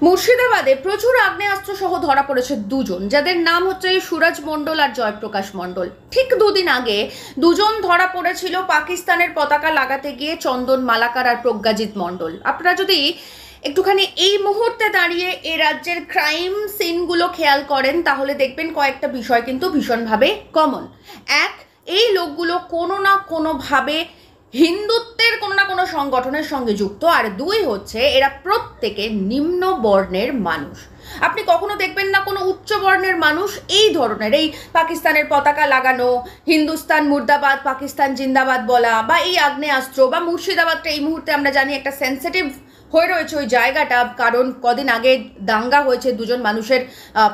মুর্শিদাবাদে প্রচুর আগ্নেয়াস্ত্র সহ ধরা পড়েছে দুজন, যাদের নাম হচ্ছে সুরজ মণ্ডল আর জয়প্রকাশ মণ্ডল। ঠিক দুদিন আগে দুজন ধরা পড়েছিল পাকিস্তানের পতাকা লাগাতে গিয়ে, চন্দন মালাকার আর প্রজ্ঞাজিৎ মণ্ডল। আপনারা যদি একটুখানি এই মুহূর্তে দাঁড়িয়ে এই রাজ্যের ক্রাইম সিনগুলো খেয়াল করেন তাহলে দেখবেন কয়েকটা বিষয় কিন্তু ভীষণভাবে কমন। এক, এই লোকগুলো কোনো না কোনোভাবে হিন্দুত্বের কোনো না কোনো সংগঠনের সঙ্গে যুক্ত। আর দুই হচ্ছে এরা প্রত্যেকে নিম্ন বর্ণের মানুষ। আপনি কখনো দেখবেন না কোনো উচ্চ বর্ণের মানুষ এই ধরনের, এই পাকিস্তানের পতাকা লাগানো, হিন্দুস্তান মুর্দাবাদ পাকিস্তান জিন্দাবাদ বলা, বা এই আগ্নেয়াস্ত্র, বা মুর্শিদাবাদটা এই মুহূর্তে আমরা জানি একটা সেন্সিটিভ হয়ে রয়েছে ওই জায়গাটা, কারণ কদিন আগে দাঙ্গা হয়েছে, দুজন মানুষের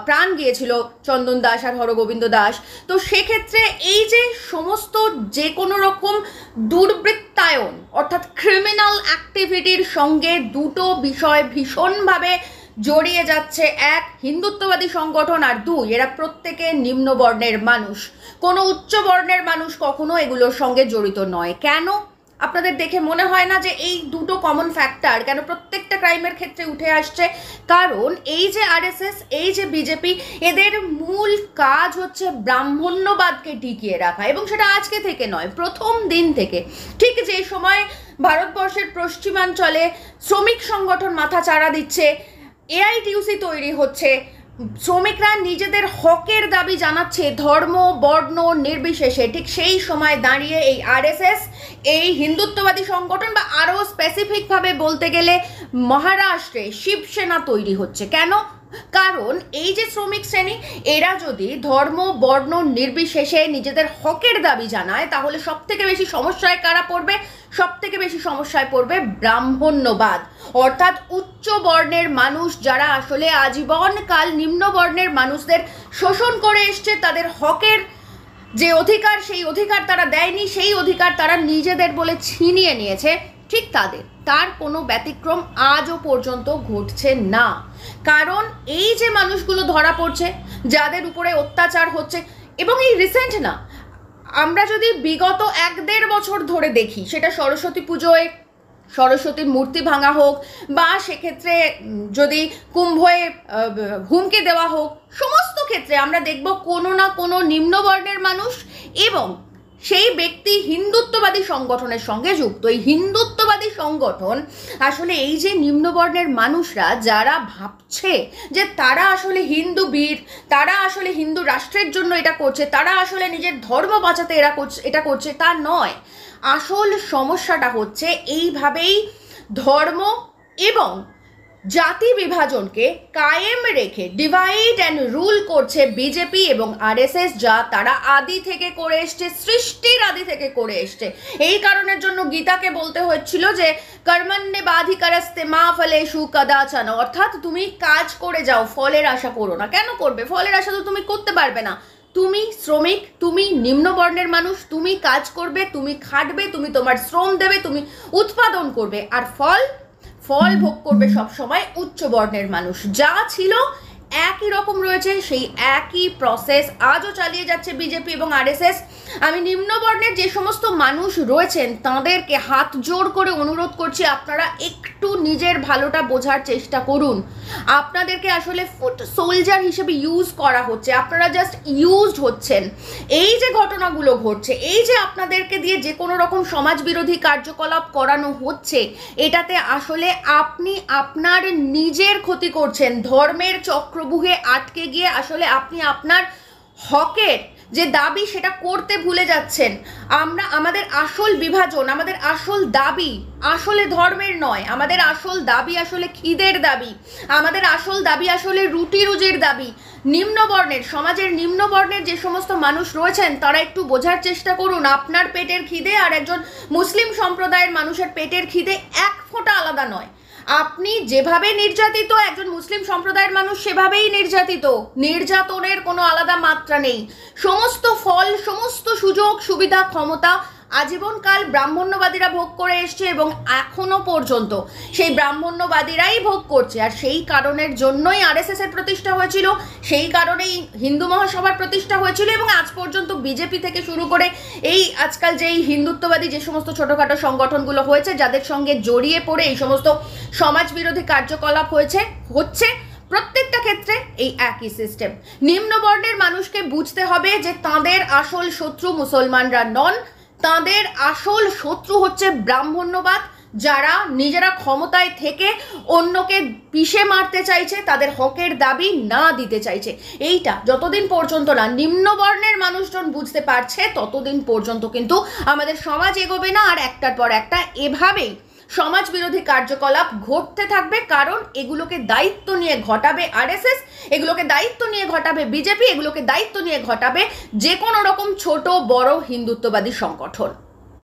প্রাণ গিয়েছিল, চন্দন দাস আর হরগোবিন্দ দাস। তো সেক্ষেত্রে এই যে সমস্ত যে কোনো রকম দুর্বৃত্তায়ন অর্থাৎ ক্রিমিনাল অ্যাক্টিভিটির সঙ্গে দুটো বিষয় ভীষণভাবে জড়িয়ে যাচ্ছে। এক, হিন্দুত্ববাদী সংগঠন, আর দুই, এরা প্রত্যেকে নিম্ন বর্ণের মানুষ। কোনো উচ্চ বর্ণের মানুষ কখনো এগুলোর সঙ্গে জড়িত নয়। কেন আপনাদের দেখে মনে হয় না যে এই দুটো কমন ফ্যাক্টর কেন প্রত্যেকটা ক্রাইমের ক্ষেত্রে উঠে আসছে? কারণ এই যে আরএসএস, এই যে বিজেপি, এদের মূল কাজ হচ্ছে ব্রাহ্মণ্যবাদকে টিকিয়ে রাখা, এবং সেটা আজকে থেকে নয়, প্রথম দিন থেকে। ঠিক যে সময় ভারতবর্ষের পশ্চিমাঞ্চলে শ্রমিক সংগঠন মাথা চাড়া দিচ্ছে, এআইটিউসি তৈরি হচ্ছে, শ্রমিকরা নিজেদের হকের দাবি জানাচ্ছে ধর্ম বর্ণ নির্বিশেষে, ঠিক সেই সময় দাঁড়িয়ে এই আরএসএস, এই হিন্দুত্ববাদী সংগঠন, বা আরও স্পেসিফিকভাবে বলতে গেলে মহারাষ্ট্রে শিবসেনা তৈরি হচ্ছে। কেন? কারণ এই যে শ্রমিক শ্রেণী, এরা যদি ধর্ম বর্ণ নির্বিশেষে নিজেদের হকের দাবি জানায় তাহলে সব থেকে বেশি সমস্যায় কারা পড়বে? সব থেকে বেশি সমস্যায় পড়বে ব্রাহ্মণ্যবাদ, অর্থাৎ উচ্চ বর্ণের মানুষ যারা আসলে আজীবনকাল নিম্ন বর্ণের মানুষদের শোষণ করে এসছে, তাদের হকের যে অধিকার সেই অধিকার তারা দেয়নি, সেই অধিকার তারা নিজেদের বলে ছিনিয়ে নিয়েছে, ঠিক তার কোনো ব্যতিক্রম আজও পর্যন্ত ঘটছে না। কারণ এই যে মানুষগুলো ধরা পড়ছে, যাদের উপরে অত্যাচার হচ্ছে, এবং এই রিসেন্ট না, আমরা যদি বিগত 1-1.5 বছর ধরে দেখি, সেটা সরস্বতী পুজোয় সরস্বতীর মূর্তি ভাঙা হোক, বা সেক্ষেত্রে যদি কুম্ভে হুমকি দেওয়া হোক, সমস্ত ক্ষেত্রে আমরা দেখব কোনো না কোনো নিম্নবর্ণের মানুষ এবং সেই ব্যক্তি হিন্দুত্ববাদী সংগঠনের সঙ্গে যুক্ত। এই হিন্দুত্ববাদী সংগঠন আসলে এই যে নিম্নবর্ণের মানুষরা যারা ভাবছে যে তারা আসলে হিন্দু বীর, তারা আসলে হিন্দু রাষ্ট্রের জন্য এটা করছে, তারা আসলে নিজের ধর্ম বাঁচাতে এটা করছে, তা নয়। আসল সমস্যাটা হচ্ছে এইভাবেই ধর্ম এবং জাতি বিভাজনকে কায়েম রেখে ডিভাইড অ্যান্ড রুল করছে বিজেপি এবং আরএসএস, যা তারা আদি থেকে করে এসছে, সৃষ্টির আদি থেকে করে এসছে। এই কারণের জন্য গীতাকে বলতে হচ্ছিল যে কর্মণ্যেবাধিকারস্তে মা ফলেষু কদাচন, অর্থাৎ তুমি কাজ করে যাও, ফলের আশা করো না। কেন করবে? ফলের আশা তো তুমি করতে পারবে না। তুমি শ্রমিক, তুমি নিম্নবর্ণের মানুষ, তুমি কাজ করবে, তুমি খাটবে, তুমি তোমার শ্রম দেবে, তুমি উৎপাদন করবে, আর ফল ভোগ করবে সব সময় উচ্চ বর্ণের মানুষ। যা ছিল একই রকম রয়েছে, সেই একই প্রসেস আজও চালিয়ে যাচ্ছে বিজেপি এবং আরএসএস। আমি নিম্নবর্ণের যে সমস্ত মানুষ রয়েছেন তাদেরকে হাত জোড় করে অনুরোধ করছি, আপনারা একটু নিজের ভালোটা বোঝার চেষ্টা করুন। আপনাদেরকে আসলে ফুট সোলজার হিসেবে ইউজ করা হচ্ছে, আপনারা জাস্ট ইউজড হচ্ছেন। এই যে ঘটনাগুলো ঘটছে, এই যে আপনাদেরকে দিয়ে যে কোনো রকম সমাজ বিরোধী কার্যকলাপ করানো হচ্ছে, এটাতে আসলে আপনি আপনার নিজের ক্ষতি করছেন। ধর্মের চক্রবুহে আটকে গিয়ে আসলে আপনি আপনার হকের যে দাবি সেটা করতে ভুলে যাচ্ছেন। আমাদের আসল বিভাজন, আমাদের আসল দাবি আসলে ধর্মের নয়, আমাদের আসল দাবি আসলে খিদের দাবি, আমাদের আসল দাবি আসলে রুটি রুজির দাবি। নিম্নবর্ণের, সমাজের নিম্নবর্ণের যে সমস্ত মানুষ রয়েছেন তারা একটু বোঝার চেষ্টা করুন, আপনার পেটের খিদে আর একজন মুসলিম সম্প্রদায়ের মানুষের পেটের খিদে এক ফোঁটা আলাদা নয়। আপনি যেভাবে নির্যাতিত, একজন মুসলিম সম্প্রদায়ের মানুষ সেভাবেই নির্যাতিত। নির্যাতনের কোনো আলাদা মাত্রা নেই। সমস্ত ফল, সমস্ত সুযোগ সুবিধা ক্ষমতা আজীবনকাল ব্রাহ্মণ্যবাদীরা ভোগ করে এসছে এবং এখনো পর্যন্ত সেই ব্রাহ্মণ্যবাদীরাই ভোগ করছে। আর সেই কারণের জন্যই আরএসএস এর প্রতিষ্ঠা হয়েছিল, সেই কারণেই হিন্দু মহাসভার প্রতিষ্ঠা হয়েছিল এবং আজ পর্যন্ত বিজেপি থেকে শুরু করে এই আজকাল যেই হিন্দুত্ববাদী যে সমস্ত ছোটখাটো সংগঠনগুলো হয়েছে, যাদের সঙ্গে জড়িয়ে পড়ে এই সমস্ত সমাজ বিরোধী কার্যকলাপ হচ্ছে প্রত্যেকটা ক্ষেত্রে এই একই সিস্টেম। নিম্নবর্ণের মানুষকে বুঝতে হবে যে তাদের আসল শত্রু মুসলমানরা নন, তাদের আসল শত্রু হচ্ছে ব্রাহ্মণ্যবাদ, যারা নিজেরা ক্ষমতায় থেকে অন্যকে পিষে মারতে চাইছে, তাদের হকের দাবি না দিতে চাইছে। এইটা যতদিন পর্যন্ত না নিম্নবর্ণের মানুষজন বুঝতে পারছে ততদিন পর্যন্ত কিন্তু আমাদের সমাজ এগোবে না। আর একটার পর একটা এভাবেই সমাজ বিরোধী কার্যকলাপ ঘটতে থাকবে, কারণ এগুলোকে দায়িত্ব নিয়ে ঘটাবে আরএসএস, এগুলোকে দায়িত্ব নিয়ে ঘটাবে বিজেপি, এগুলোকে দায়িত্ব নিয়ে ঘটাবে যে কোনো রকম ছোট বড় হিন্দুত্ববাদী সংগঠন।